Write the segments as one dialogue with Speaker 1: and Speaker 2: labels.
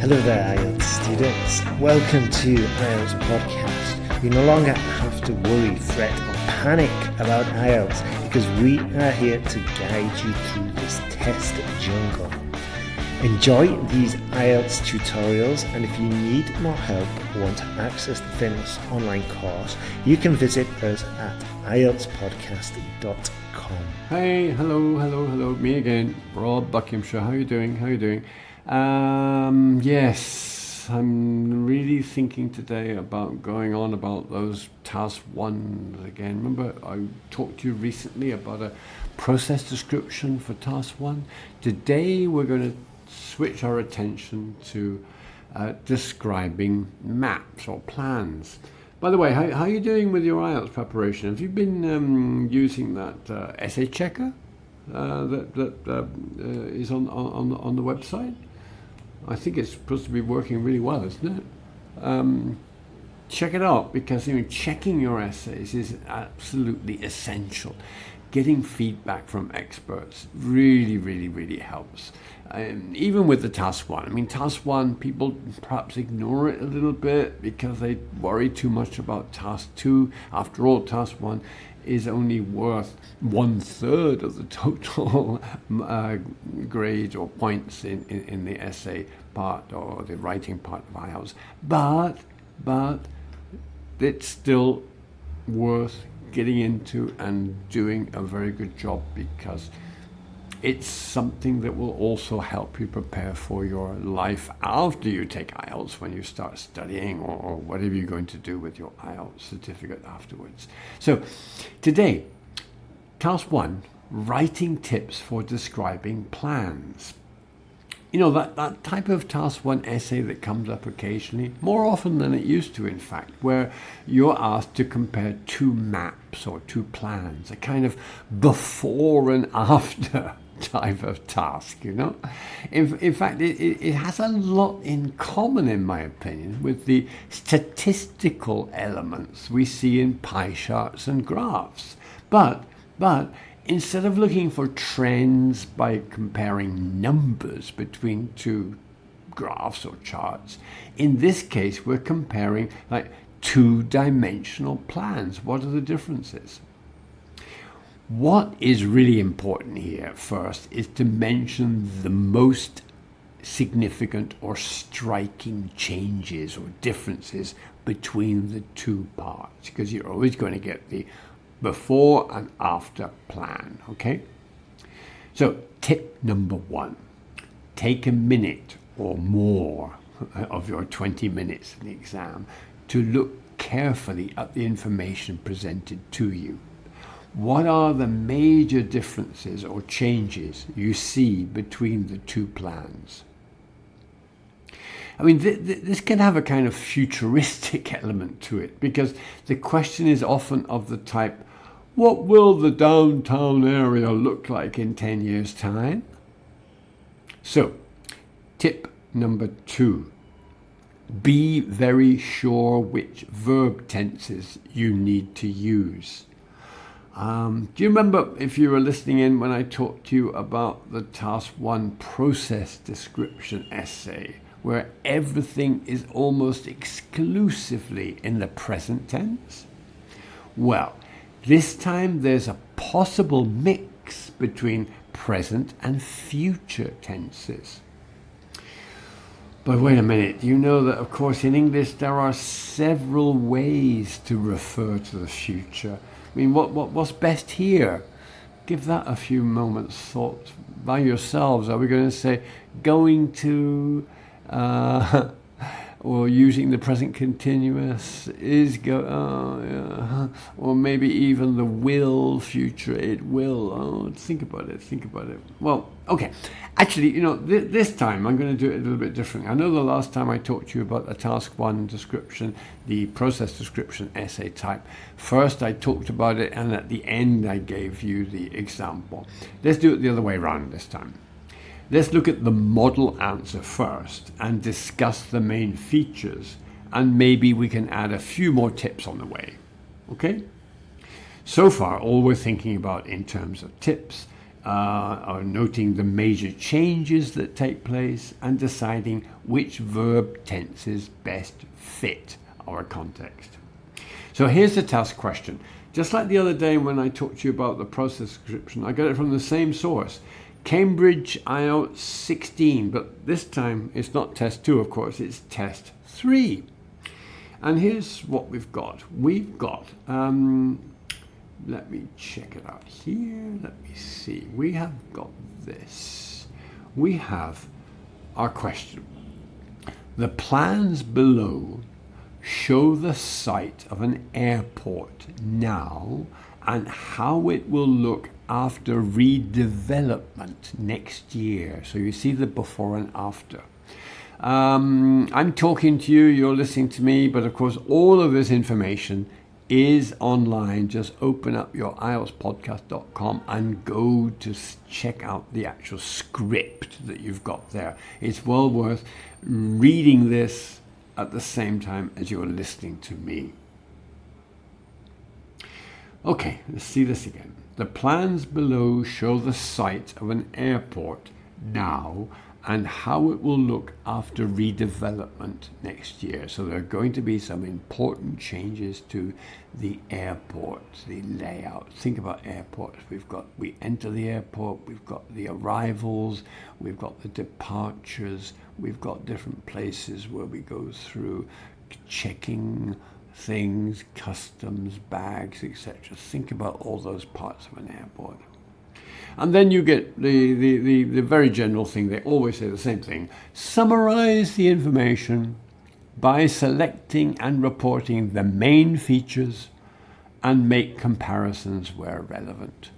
Speaker 1: Hello there, IELTS students. Welcome to IELTS Podcast. You no longer have to worry, fret or panic about IELTS because we are here to guide you through this test jungle. Enjoy these IELTS tutorials, and if you need more help or want to access the famous online course, you can visit us at IELTSPodcast.com.
Speaker 2: Hey, hello, me again, Rob Buckinghamshire. How you doing? Yes, I'm really thinking today about going on about those task 1 again. Remember I talked to you recently about a process description for task 1? Today we're going to switch our attention to describing maps or plans. By the way, how are you doing with your IELTS preparation? Have you been using that essay checker that is on the website? I think it's supposed to be working really well, isn't it? Check it out, because checking your essays is absolutely essential. Getting feedback from experts really helps. Even with the task 1. Task 1, people perhaps ignore it a little bit because they worry too much about task 2. After all, task 1 is only worth 1/3 of the total grades or points in the essay part or the writing part of IELTS. But it's still worth getting into and doing a very good job, because it's something that will also help you prepare for your life after you take IELTS, when you start studying or whatever you're going to do with your IELTS certificate afterwards. So today, task 1, writing tips for describing plans. That type of task 1 essay that comes up occasionally, more often than it used to in fact, where you're asked to compare 2 maps or 2 plans, a kind of before and after type of task, In fact, it has a lot in common, in my opinion, with the statistical elements we see in pie charts and graphs. But instead of looking for trends by comparing numbers between 2 graphs or charts, in this case we're comparing 2-dimensional plans. What are the differences? What is really important here first is to mention the most significant or striking changes or differences between the 2 parts, because you're always going to get the before and after plan, okay? So tip number 1, take a minute or more of your 20 minutes in the exam to look carefully at the information presented to you. What are the major differences or changes you see between the 2 plans? This can have a kind of futuristic element to it, because the question is often of the type, what will the downtown area look like in 10 years' time? So, tip number 2, be very sure which verb tenses you need to use. Do you remember, if you were listening in, when I talked to you about the task 1 process description essay, where everything is almost exclusively in the present tense? Well, this time there's a possible mix between present and future tenses. But wait a minute, you know that of course in English there are several ways to refer to the future. What's best here? Give that a few moments thought by yourselves. Are we going to say going to, or using the present continuous, or maybe even the will, future, it will. Think about it. Well, okay. Actually, this time I'm going to do it a little bit different. I know the last time I talked to you about the task 1 description, the process description essay type. First I talked about it, and at the end I gave you the example. Let's do it the other way around this time. Let's look at the model answer first and discuss the main features, and maybe we can add a few more tips on the way. Okay? So far, all we're thinking about in terms of tips are noting the major changes that take place and deciding which verb tenses best fit our context. So here's the task question. Just like the other day when I talked to you about the process description, I got it from the same source, Cambridge IELTS 16, but this time it's not test 2, of course, it's test 3. And here's what we've got. We've got, let me check it out here. Let me see. We have got this. We have our question. The plans below show the site of an airport now and how it will look after redevelopment next year. So you see the before and after. I'm talking to you, you're listening to me, but of course all of this information is online. Just open up your IELTSPodcast.com and go to check out the actual script that you've got there. It's well worth reading this at the same time as you're listening to me. Okay, let's see this again. The plans below show the site of an airport now and how it will look after redevelopment next year. So there are going to be some important changes to the airport, the layout. Think about airports. We enter the airport, we've got the arrivals, we've got the departures, we've got different places where we go through checking things, customs, bags, etc. Think about all those parts of an airport. And then you get the very general thing. They always say the same thing. Summarize the information by selecting and reporting the main features and make comparisons where relevant.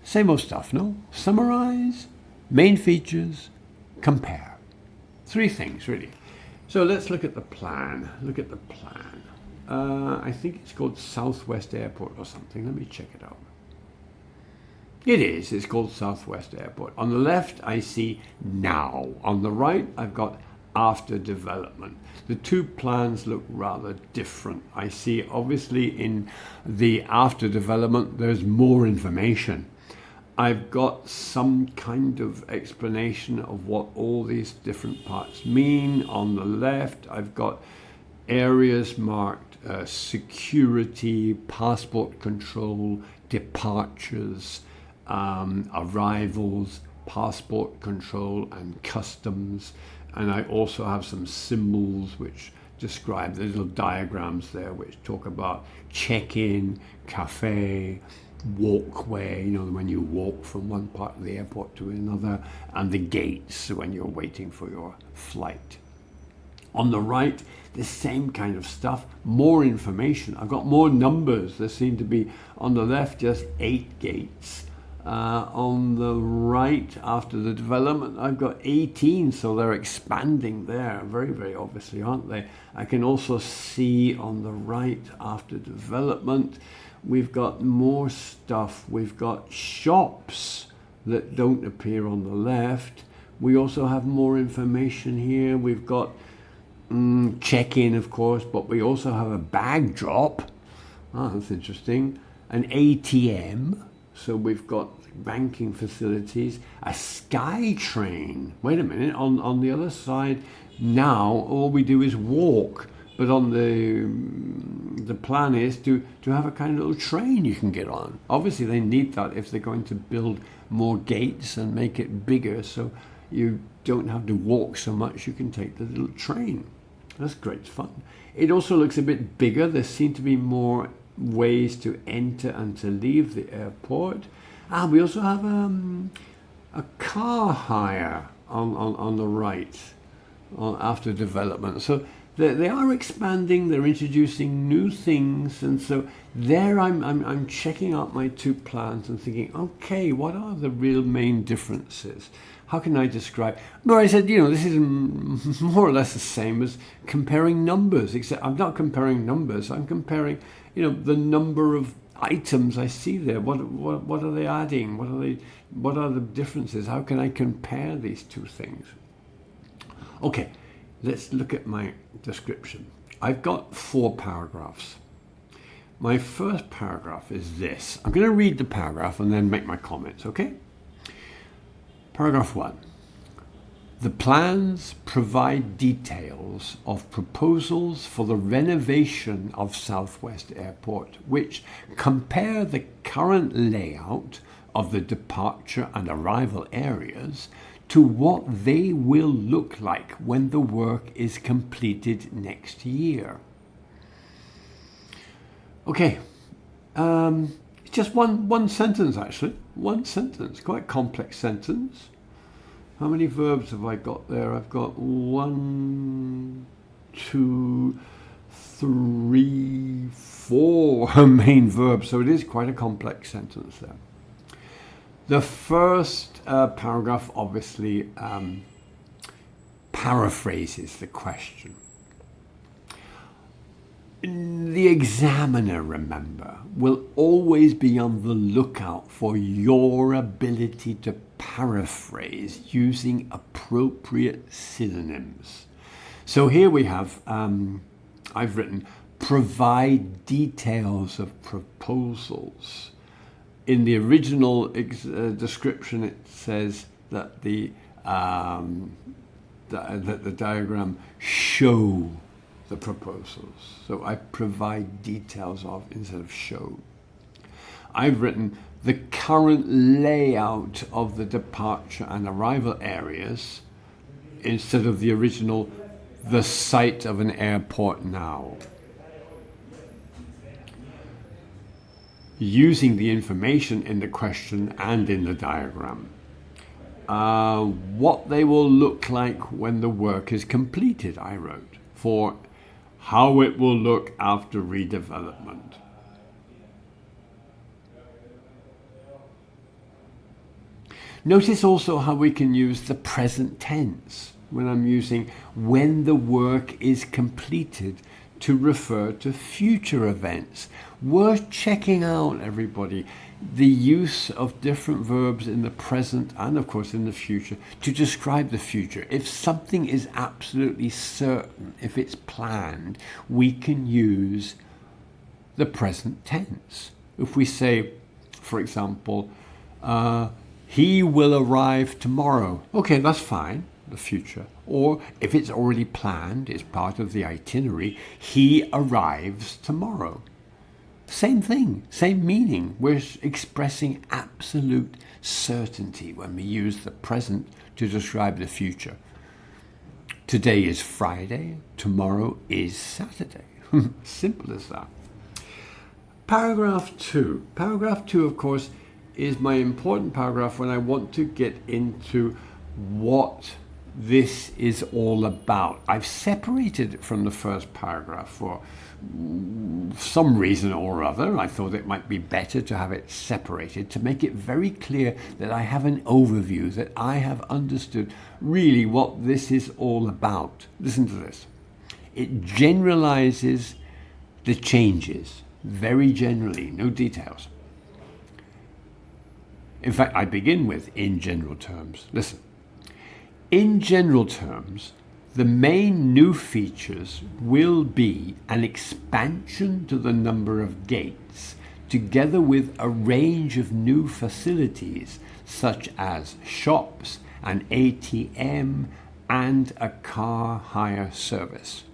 Speaker 2: Same old stuff, no? Summarize, main features, compare. 3 things, really. So let's look at the plan. Look at the plan. I think it's called Southwest Airport or something. Let me check it out. It is. It's called Southwest Airport. On the left, I see now. On the right, I've got after development. The 2 plans look rather different. I see, obviously, in the after development, there's more information. I've got some kind of explanation of what all these different parts mean. On the left, I've got areas marked security, passport control, departures, arrivals, passport control and customs. And I also have some symbols which describe the little diagrams there which talk about check-in, cafe, walkway, when you walk from one part of the airport to another, and the gates when you're waiting for your flight. On the right, the same kind of stuff, more information. I've got more numbers. There seem to be, on the left, just 8 gates. On the right, after the development, I've got 18, so they're expanding there, very, very obviously, aren't they? I can also see on the right, after development, we've got more stuff. We've got shops that don't appear on the left. We also have more information here. We've got check-in, of course, but we also have a bag drop. That's interesting. An ATM. So we've got banking facilities, a sky train. Wait a minute, on the other side now, all we do is walk. But on the plan is to have a kind of little train you can get on. Obviously, they need that if they're going to build more gates and make it bigger, so you don't have to walk so much. You can take the little train. That's great fun. It also looks a bit bigger. There seem to be more ways to enter and to leave the airport. We also have a car hire on the right after development. So they are expanding. They're introducing new things, and so there I'm checking out my 2 plans and thinking, okay, what are the real main differences? How can I describe? No, I said, this is more or less the same as comparing numbers, except I'm not comparing numbers. I'm comparing, the number of items I see there. What are they adding? What are the differences? How can I compare these 2 things? Okay, let's look at my description. I've got 4 paragraphs. My first paragraph is this. I'm going to read the paragraph and then make my comments, okay? Paragraph 1. The plans provide details of proposals for the renovation of Southwest Airport, which compare the current layout of the departure and arrival areas to what they will look like when the work is completed next year. Okay, it's just one sentence actually, one sentence, quite a complex sentence. How many verbs have I got there? I've got 1, 2, 3, 4 main verbs, so it is quite a complex sentence there. The first paragraph obviously paraphrases the question. The examiner, remember, will always be on the lookout for your ability to paraphrase using appropriate synonyms. So here we have, I've written, provide details of proposals. In the original description, it says that the diagram show the proposals. So I provide details of instead of show. I've written the current layout of the departure and arrival areas instead of the original, the site of an airport now. Using the information in the question and in the diagram. What they will look like when the work is completed, I wrote, for how it will look after redevelopment. Notice also how we can use the present tense when I'm using when the work is completed to refer to future events. Worth checking out, everybody, the use of different verbs in the present and of course in the future to describe the future. If something is absolutely certain, if it's planned, we can use the present tense. If we say, for example, he will arrive tomorrow. Okay, that's fine, the future. Or if it's already planned, it's part of the itinerary, he arrives tomorrow. Same thing, same meaning. We're expressing absolute certainty when we use the present to describe the future. Today is Friday, tomorrow is Saturday. Simple as that. Paragraph 2. Paragraph 2, of course, is my important paragraph when I want to get into what this is all about. I've separated it from the first paragraph for some reason or other. I thought it might be better to have it separated to make it very clear that I have an overview, that I have understood really what this is all about. Listen to this. It generalizes the changes, very generally, no details. In fact, I begin with in general terms. Listen. In general terms, the main new features will be an expansion to the number of gates, together with a range of new facilities such as shops, an ATM, and a car hire service.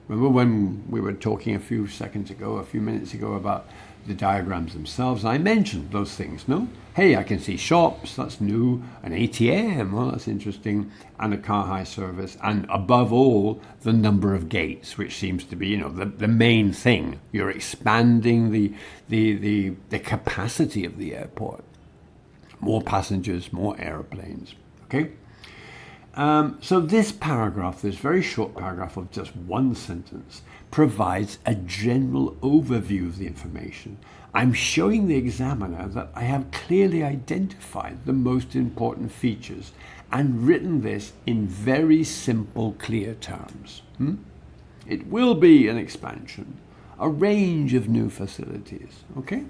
Speaker 2: Remember when we were talking a few minutes ago about the diagrams themselves? I mentioned those things, no? Hey, I can see shops, that's new, an ATM, well, that's interesting, and a car hire service, and above all, the number of gates, which seems to be, the main thing. You're expanding the capacity of the airport. More passengers, more airplanes, okay? So this paragraph, this very short paragraph of just one sentence, provides a general overview of the information. I'm showing the examiner that I have clearly identified the most important features and written this in very simple, clear terms. It will be an expansion, a range of new facilities, okay?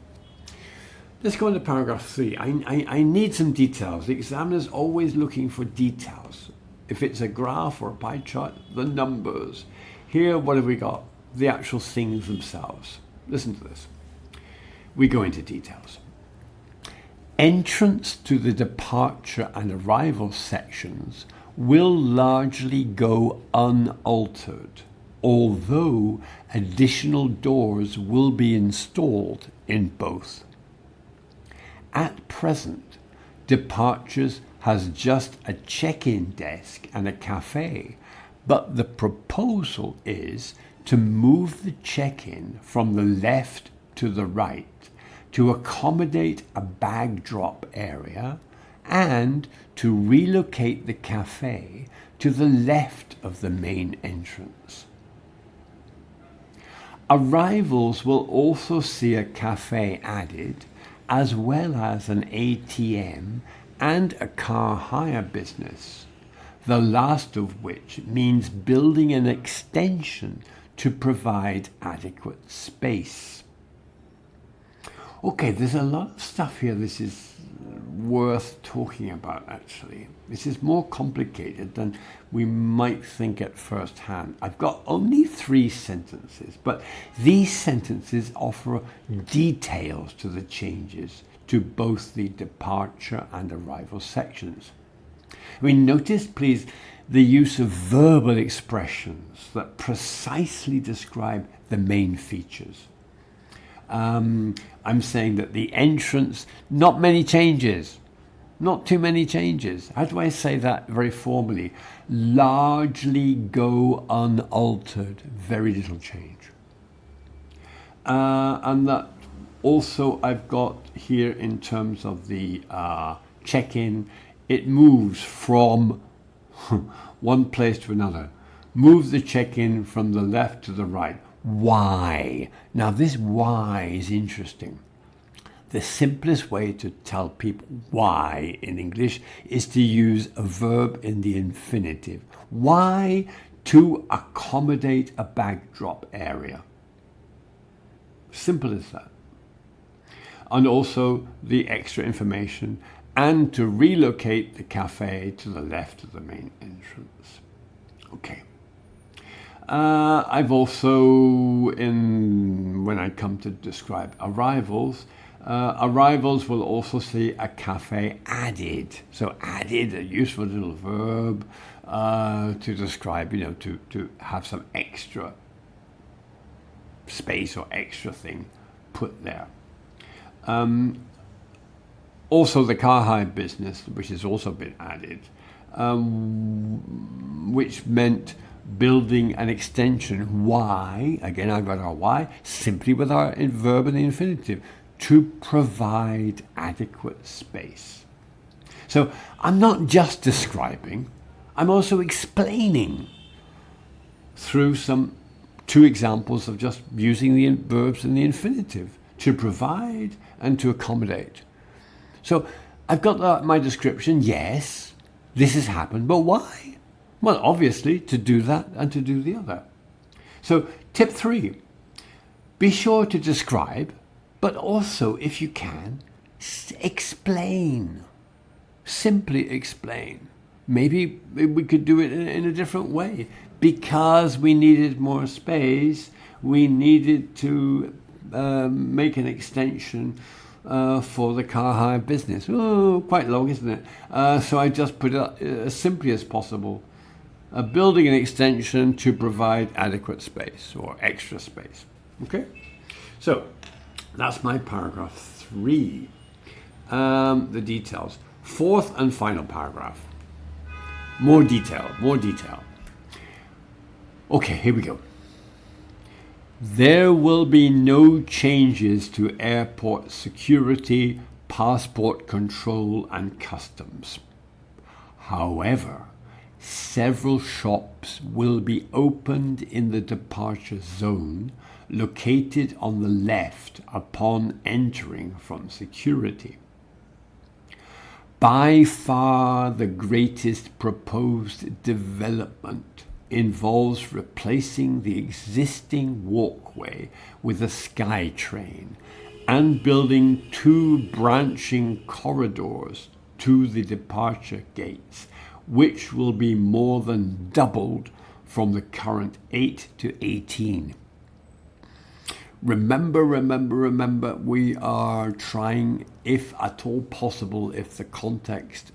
Speaker 2: Let's go on to paragraph 3. I need some details. The examiner's always looking for details. If it's a graph or a pie chart, the numbers. Here, what have we got? The actual things themselves. Listen to this. We go into details. Entrance to the departure and arrival sections will largely go unaltered, although additional doors will be installed in both. At present, departures has just a check-in desk and a cafe, but the proposal is to move the check-in from the left to the right to accommodate a bag drop area and to relocate the cafe to the left of the main entrance. Arrivals will also see a cafe added, as well as an ATM and a car hire business, the last of which means building an extension to provide adequate space. Okay, there's a lot of stuff here. This is worth talking about, actually. This is more complicated than we might think at first hand. I've got only 3 sentences, but these sentences offer details to the changes to both the departure and arrival sections. Notice, please, the use of verbal expressions that precisely describe the main features. I'm saying that the entrance, not many changes, not too many changes. How do I say that very formally? Largely go unaltered, very little change. And that also I've got here in terms of the check-in, it moves from one place to another. Move the check-in from the left to the right. Why? Now this why is interesting. The simplest way to tell people why in English is to use a verb in the infinitive. Why? To accommodate a bag drop area. Simple as that. And also the extra information, and to relocate the cafe to the left of the main entrance. Okay. I've also, when I come to describe arrivals, arrivals will also see a cafe added. So added, a useful little verb to describe, to have some extra space or extra thing put there. Also the car hire business, which has also been added, which meant building an extension. Why? Again, I've got our why, simply with our verb in the infinitive, to provide adequate space. So I'm not just describing, I'm also explaining through 2 examples of just using the verbs in the infinitive, to provide and to accommodate. So I've got my description, yes, this has happened, but why? Well, obviously, to do that and to do the other. So, tip 3, be sure to describe, but also, if you can, explain. Simply explain. Maybe we could do it in a different way. Because we needed more space, we needed to make an extension for the car hire business. Oh, quite long, isn't it? So I just put it as simply as possible. Building an extension to provide adequate space or extra space. Okay? So that's my paragraph 3. The details. 4th and final paragraph. More detail. Okay, here we go. There will be no changes to airport security, passport control and customs. However, several shops will be opened in the departure zone located on the left upon entering from security. By far the greatest proposed development involves replacing the existing walkway with a SkyTrain and building 2 branching corridors to the departure gates, which will be more than doubled from the current 8 to 18. Remember, we are trying, if at all possible, if the context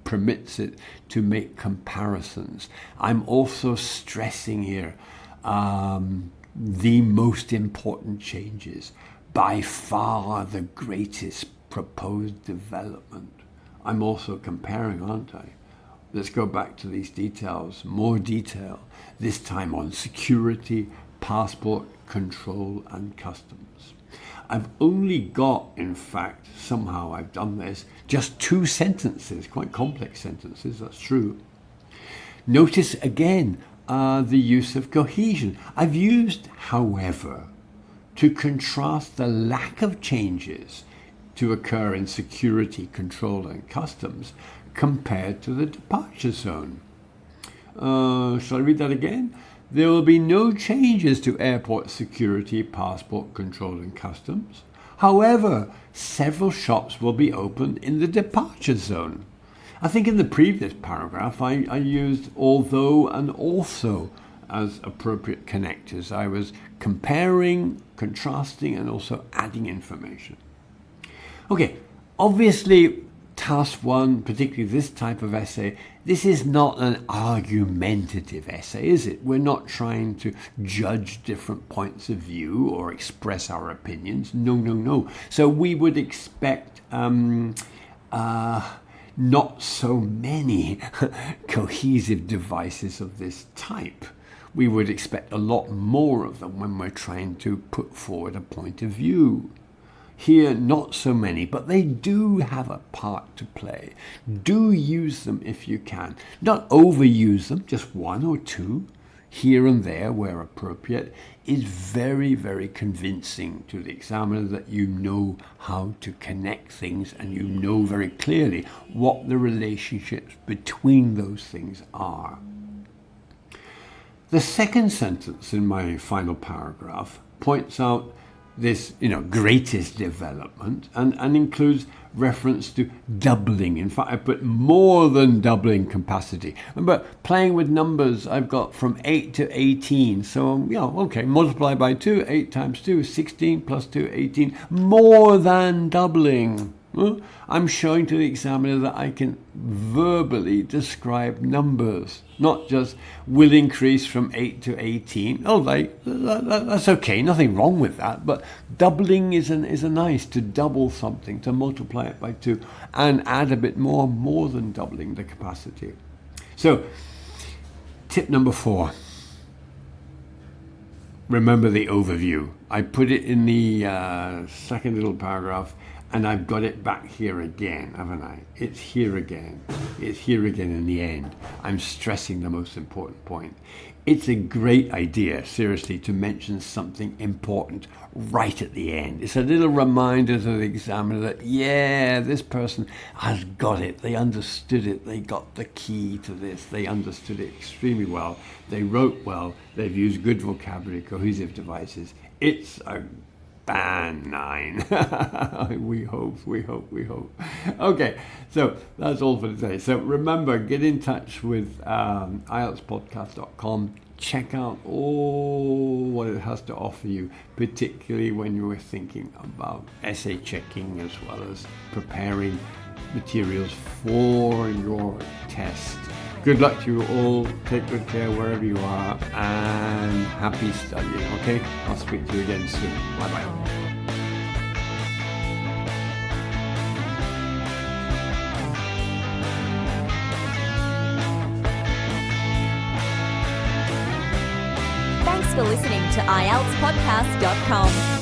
Speaker 2: permits it, to make comparisons. I'm also stressing here the most important changes, by far the greatest proposed development. I'm also comparing, aren't I? Let's go back to these details, more detail, this time on security, passport control and customs. I've only got, in fact, somehow I've done this, just 2 sentences, quite complex sentences, that's true. Notice again the use of cohesion. I've used, however, to contrast the lack of changes to occur in security, control and customs compared to the departure zone. Shall I read that again? There will be no changes to airport security, passport control and customs. However, several shops will be open in the departure zone. I think in the previous paragraph I used although and also as appropriate connectors. I was comparing, contrasting and also adding information. Okay, obviously Task 1, particularly this type of essay, this is not an argumentative essay, is it? We're not trying to judge different points of view or express our opinions. No. So we would expect not so many cohesive devices of this type. We would expect a lot more of them when we're trying to put forward a point of view. Here, not so many, but they do have a part to play. Do use them if you can. Not overuse them, just 1 or 2 here and there where appropriate is very, very convincing to the examiner that you know how to connect things and you know very clearly what the relationships between those things are. The second sentence in my final paragraph points out this, greatest development and includes reference to doubling. In fact, I put more than doubling capacity. Remember, playing with numbers, I've got from 8 to 18. So, multiply by 2, 8 times 2 is 16, plus 2, 18. More than doubling. I'm showing to the examiner that I can verbally describe numbers, not just will increase from 8 to 18. That's okay, nothing wrong with that, but doubling is a nice, to double something, to multiply it by 2 and add a bit more than doubling the capacity. So, tip number 4. Remember the overview. I put it in the second little paragraph, and I've got it back here again, haven't I? It's here again. It's here again in the end. I'm stressing the most important point. It's a great idea, seriously, to mention something important right at the end. It's a little reminder to the examiner that, this person has got it. They understood it. They got the key to this. They understood it extremely well. They wrote well. They've used good vocabulary, cohesive devices. It's a band 9. we hope. Okay, so that's all for today. So remember, get in touch with IELTSPodcast.com. Check out all what it has to offer you, particularly when you were thinking about essay checking as well as preparing materials for your test. Good luck to you all. Take good care wherever you are, and happy studying, okay? I'll speak to you again soon. Bye-bye.
Speaker 3: Thanks for listening to IELTSPodcast.com.